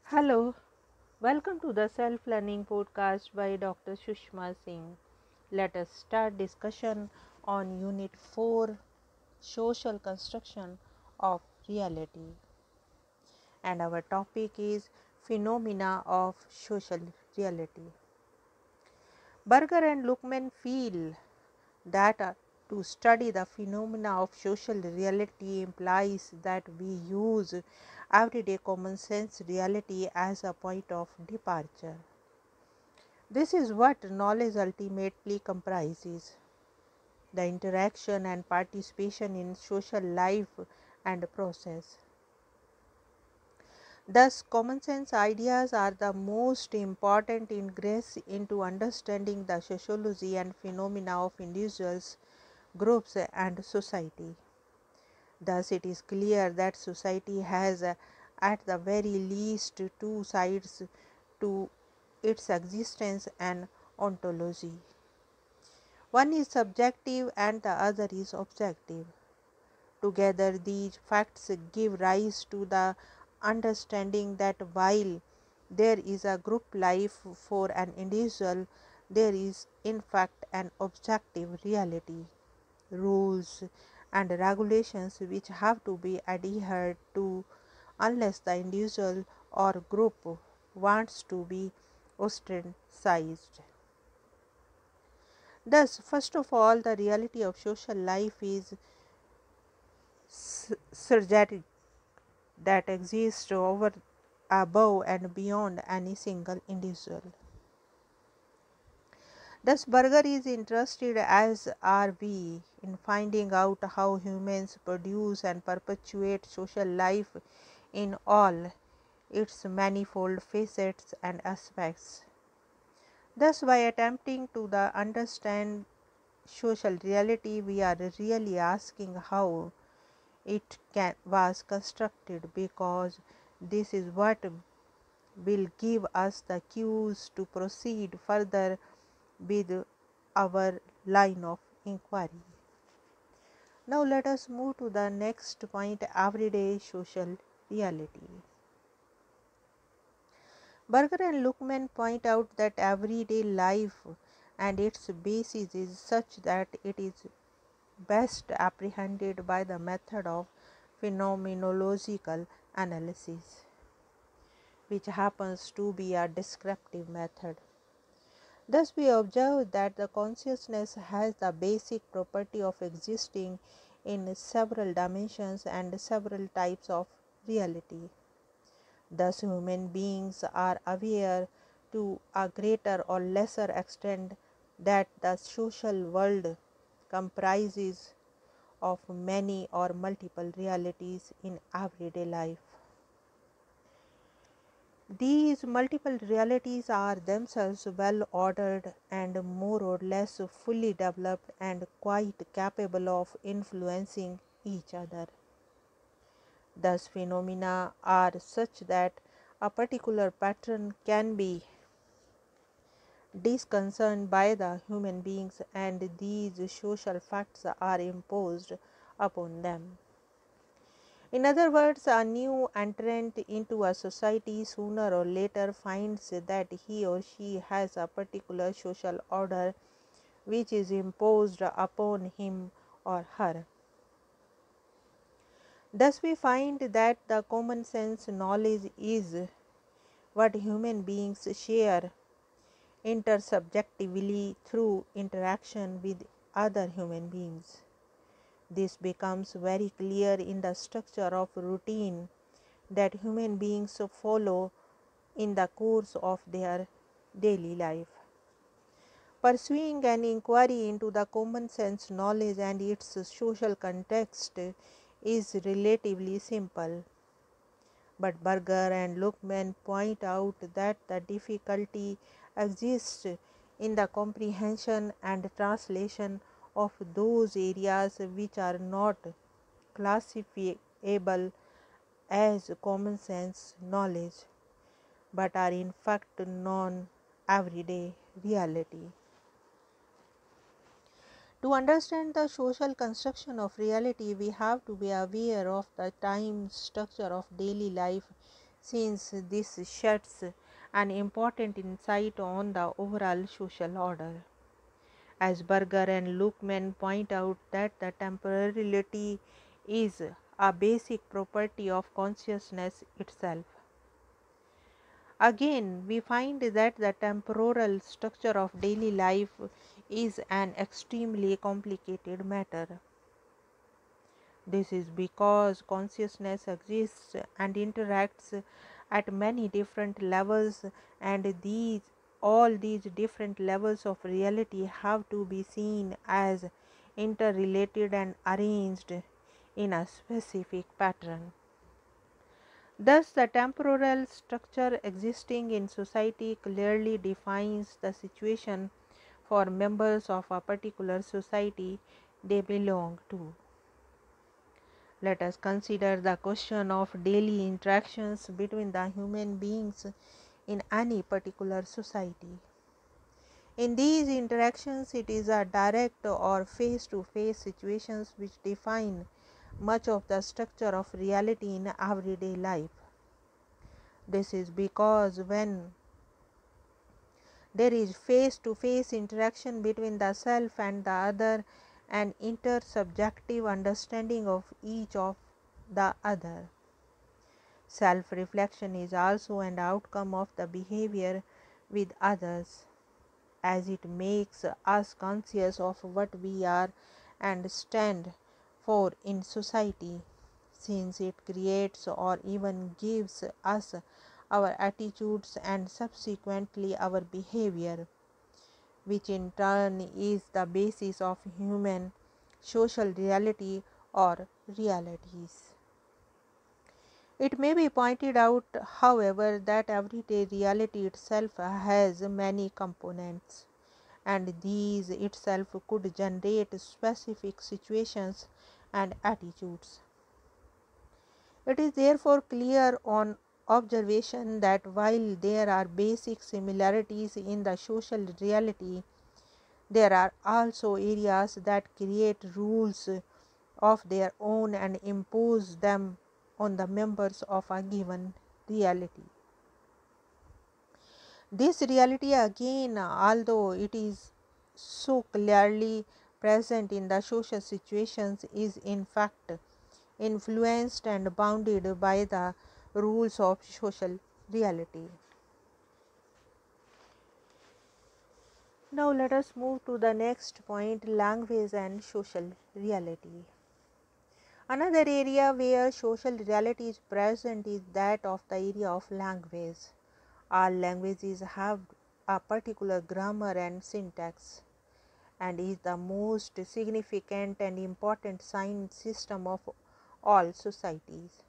Hello, welcome to the Self Learning Podcast by Dr. Sushma Singh. Let us start discussion on Unit 4 Social Construction of Reality. And our topic is Phenomena of Social Reality. Berger and Luckman feel that to study the phenomena of social reality implies that we use everyday common sense reality as a point of departure. This is what knowledge ultimately comprises: the interaction and participation in social life and process. Thus, common sense ideas are the most important ingress into understanding the sociology and phenomena of individuals, groups, and society. Thus, it is clear that society has, at the very least, two sides to its existence and ontology. One is subjective and the other is objective. Together, these facts give rise to the understanding that while there is a group life for an individual, there is in fact an objective reality, rules, and regulations which have to be adhered to unless the individual or group wants to be ostracized. Thus, first of all, the reality of social life is surgetic, that exists over, above, and beyond any single individual. Thus, Berger is interested, as are we, in finding out how humans produce and perpetuate social life in all its manifold facets and aspects. Thus, by attempting to understand social reality, we are really asking how was constructed, because this is what will give us the cues to proceed further with our line of inquiry. Now let us move to the next point: everyday social reality. Berger and Luckman point out that everyday life and its basis is such that it is best apprehended by the method of phenomenological analysis, which happens to be a descriptive method. Thus, we observe that the consciousness has the basic property of existing in several dimensions and several types of reality. Thus, human beings are aware to a greater or lesser extent that the social world comprises of many or multiple realities in everyday life. These multiple realities are themselves well ordered and more or less fully developed and quite capable of influencing each other. Thus, phenomena are such that a particular pattern can be disconcerned by the human beings, and these social facts are imposed upon them. In other words, a new entrant into a society sooner or later finds that he or she has a particular social order which is imposed upon him or her. Thus, we find that the common sense knowledge is what human beings share intersubjectively through interaction with other human beings. This becomes very clear in the structure of routine that human beings follow in the course of their daily life. Pursuing an inquiry into the common sense knowledge and its social context is relatively simple. But Berger and Luckman point out that the difficulty exists in the comprehension and translation of those areas which are not classifiable as common sense knowledge, but are in fact known everyday reality. To understand the social construction of reality, we have to be aware of the time structure of daily life since this sheds an important insight on the overall social order. As Berger and Luckman point out that the temporality is a basic property of consciousness itself. Again, we find that the temporal structure of daily life is an extremely complicated matter. This is because consciousness exists and interacts at many different levels, and all these different levels of reality have to be seen as interrelated and arranged in a specific pattern. Thus, the temporal structure existing in society clearly defines the situation for members of a particular society they belong to. Let us consider the question of daily interactions between the human beings in any particular society. In these interactions, it is a direct or face-to-face situations which define much of the structure of reality in everyday life. This is because when there is face-to-face interaction between the self and the other, an intersubjective understanding of each of the other. Self-reflection is also an outcome of the behavior with others, as it makes us conscious of what we are and stand for in society, since it creates or even gives us our attitudes and subsequently our behavior, which in turn is the basis of human social reality or realities. It may be pointed out, however, that everyday reality itself has many components, and these itself could generate specific situations and attitudes. It is therefore clear on observation that while there are basic similarities in the social reality, there are also areas that create rules of their own and impose them on the members of a given reality. This reality, again, although it is so clearly present in the social situations, is in fact influenced and bounded by the rules of social reality. Now let us move to the next point, language and social reality. Another area where social reality is present is that of the area of language. All languages have a particular grammar and syntax, and is the most significant and important sign system of all societies.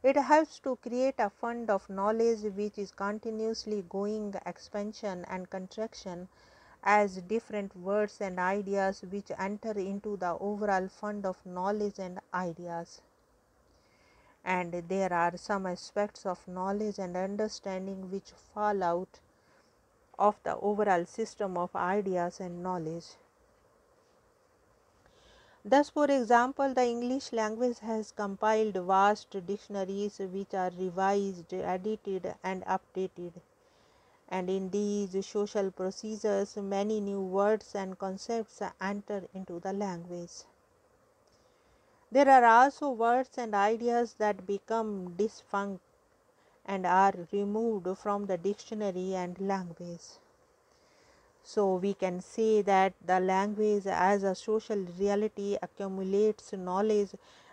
It helps to create a fund of knowledge which is continuously going expansion and contraction as different words and ideas which enter into the overall fund of knowledge and ideas. And there are some aspects of knowledge and understanding which fall out of the overall system of ideas and knowledge. Thus, for example, the English language has compiled vast dictionaries which are revised, edited, and updated. And in these social procedures, many new words and concepts enter into the language. There are also words and ideas that become defunct and are removed from the dictionary and language. So we can say that the language as a social reality accumulates knowledge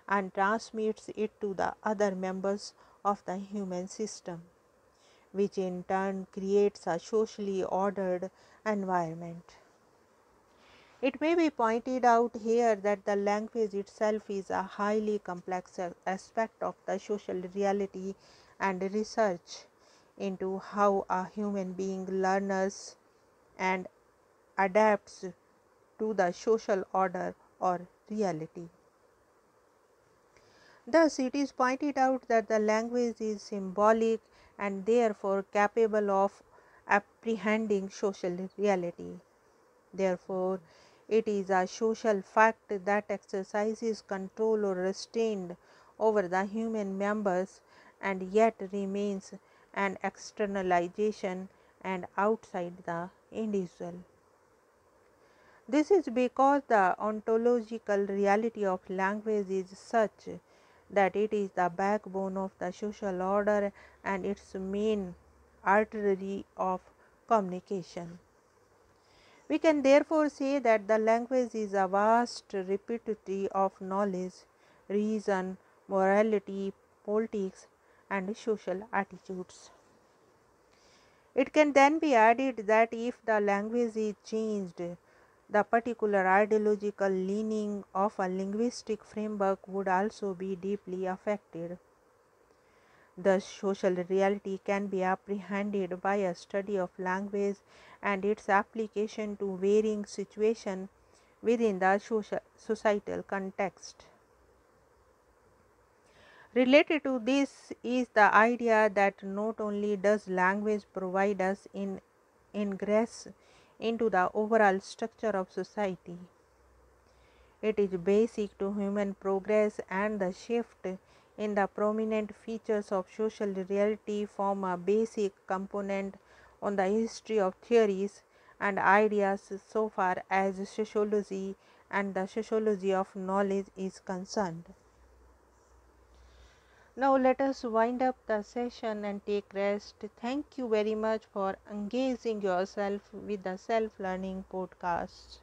and transmits it to the other members of the human system, which in turn creates a socially ordered environment. It may be pointed out here that the language itself is a highly complex aspect of the social reality, and research into how a human being learns and adapts to the social order or reality. Thus, it is pointed out that the language is symbolic and therefore capable of apprehending social reality. Therefore, it is a social fact that exercises control or restraint over the human members and yet remains an externalization and outside the individual. This is because the ontological reality of language is such that it is the backbone of the social order and its main artery of communication. We can therefore say that the language is a vast repertoire of knowledge, reason, morality, politics, and social attitudes. It can then be added that if the language is changed, the particular ideological leaning of a linguistic framework would also be deeply affected. The social reality can be apprehended by a study of language and its application to varying situations within the societal context. Related to this is the idea that not only does language provide us ingress into the overall structure of society, it is basic to human progress, and the shift in the prominent features of social reality form a basic component on the history of theories and ideas so far as sociology and the sociology of knowledge is concerned. Now let us wind up the session and take rest. Thank you very much for engaging yourself with the Self Learning podcast.